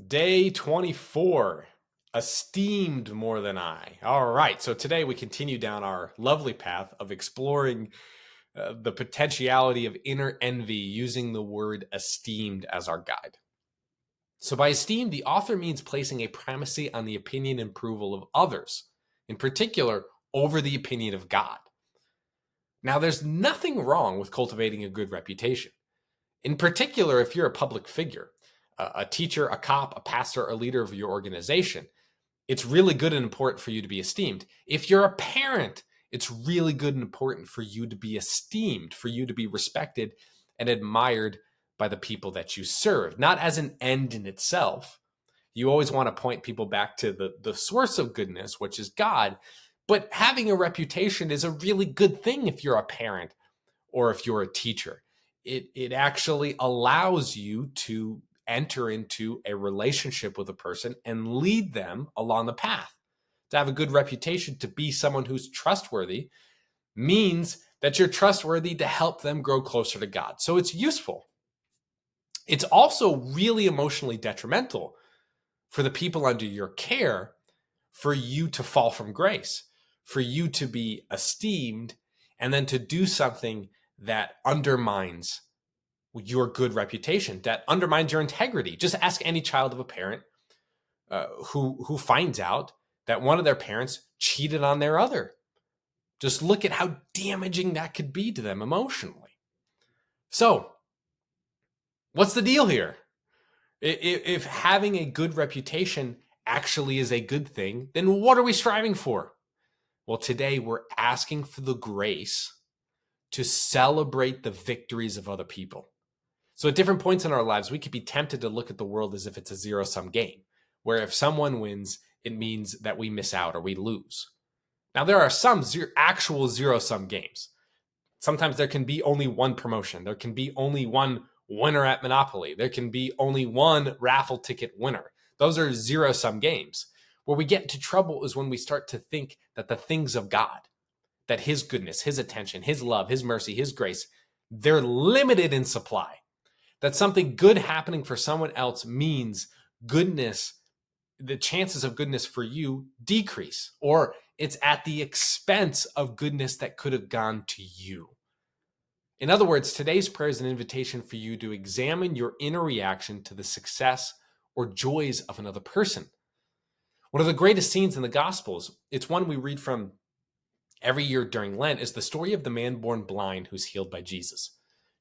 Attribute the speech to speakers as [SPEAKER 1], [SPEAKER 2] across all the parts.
[SPEAKER 1] Day 24, esteemed more than I. All right, so today we continue down our lovely path of exploring the potentiality of inner envy using the word esteemed as our guide. So, by esteemed, the author means placing a primacy on the opinion and approval of others, in particular, over the opinion of God. Now, there's nothing wrong with cultivating a good reputation. In particular, if you're a public figure, a teacher, a cop, a pastor, a leader of your organization, it's really good and important for you to be esteemed. If you're a parent, it's really good and important for you to be esteemed, for you to be respected and admired by the people that you serve, not as an end in itself. You always want to point people back to the source of goodness, which is God. But having a reputation is a really good thing if you're a parent or if you're a teacher. It actually allows you to enter into a relationship with a person and lead them along the path. To have a good reputation, to be someone who's trustworthy, means that you're trustworthy to help them grow closer to God. So it's useful. It's also really emotionally detrimental for the people under your care for you to fall from grace, for you to be esteemed, and then to do something that undermines your good reputation, that undermines your integrity. Just ask any child of a parent who finds out that one of their parents cheated on their other. Just look at how damaging that could be to them emotionally. So, what's the deal here? If having a good reputation actually is a good thing, then what are we striving for? Well, today we're asking for the grace to celebrate the victories of other people. So at different points in our lives, we could be tempted to look at the world as if it's a zero-sum game, where if someone wins, it means that we miss out or we lose. Now, there are some actual zero-sum games. Sometimes there can be only one promotion. There can be only one winner at Monopoly. There can be only one raffle ticket winner. Those are zero-sum games. Where we get into trouble is when we start to think that the things of God, that his goodness, his attention, his love, his mercy, his grace, they're limited in supply. That something good happening for someone else means goodness, the chances of goodness for you decrease, or it's at the expense of goodness that could have gone to you. In other words, today's prayer is an invitation for you to examine your inner reaction to the success or joys of another person. One of the greatest scenes in the Gospels, it's one we read from every year during Lent, is the story of the man born blind who's healed by Jesus.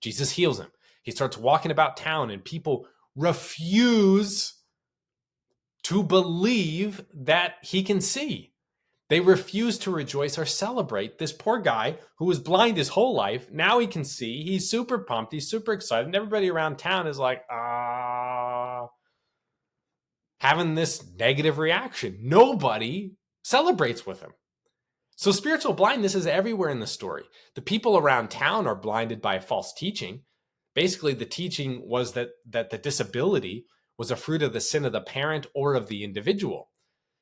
[SPEAKER 1] Jesus heals him. He starts walking about town, and people refuse to believe that he can see. They refuse to rejoice or celebrate this poor guy who was blind his whole life. Now he can see. He's super pumped. He's super excited. And everybody around town is like, having this negative reaction. Nobody celebrates with him. So spiritual blindness is everywhere in the story. The people around town are blinded by false teaching. Basically, the teaching was that the disability was a fruit of the sin of the parent or of the individual.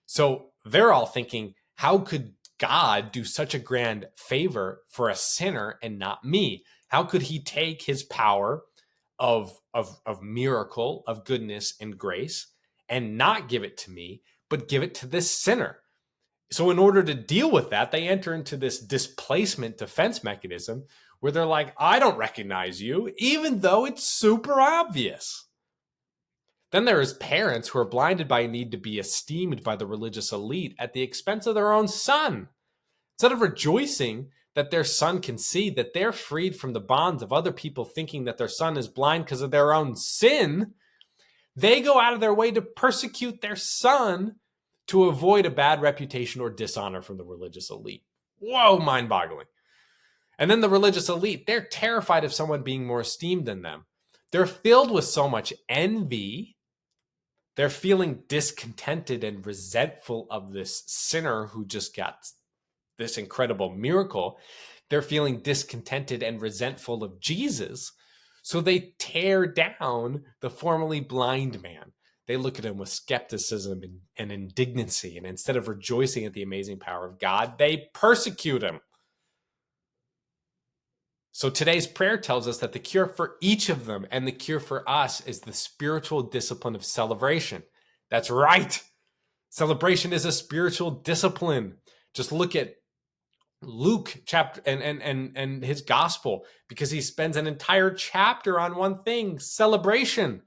[SPEAKER 1] So they're all thinking, how could God do such a grand favor for a sinner and not me? How could he take his power of miracle, of goodness and grace, and not give it to me, but give it to this sinner? So in order to deal with that, they enter into this displacement defense mechanism where they're like, I don't recognize you, even though it's super obvious. Then there is parents who are blinded by a need to be esteemed by the religious elite at the expense of their own son. Instead of rejoicing that their son can see, that they're freed from the bonds of other people thinking that their son is blind because of their own sin, they go out of their way to persecute their son to avoid a bad reputation or dishonor from the religious elite. Whoa, mind-boggling. And then the religious elite, they're terrified of someone being more esteemed than them. They're filled with so much envy. They're feeling discontented and resentful of this sinner who just got this incredible miracle. They're feeling discontented and resentful of Jesus. So they tear down the formerly blind man. They look at him with skepticism and indignancy. And instead of rejoicing at the amazing power of God, they persecute him. So today's prayer tells us that the cure for each of them and the cure for us is the spiritual discipline of celebration. That's right. Celebration is a spiritual discipline. Just look at Luke chapter and his gospel, because he spends an entire chapter on one thing: celebration,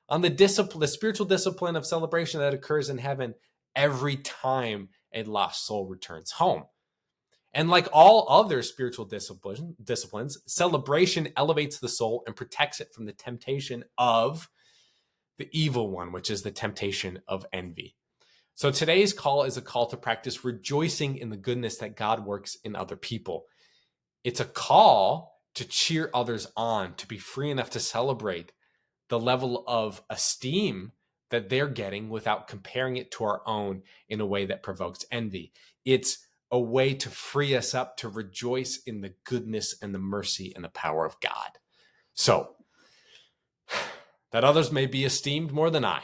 [SPEAKER 1] on the spiritual discipline of celebration that occurs in heaven every time a lost soul returns home. And like all other spiritual disciplines, celebration elevates the soul and protects it from the temptation of the evil one, which is the temptation of envy. So today's call is a call to practice rejoicing in the goodness that God works in other people. It's a call to cheer others on, to be free enough to celebrate the level of esteem that they're getting without comparing it to our own in a way that provokes envy. It's a way to free us up to rejoice in the goodness and the mercy and the power of God. So, that others may be esteemed more than I.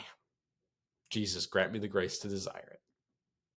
[SPEAKER 1] Jesus, grant me the grace to desire it.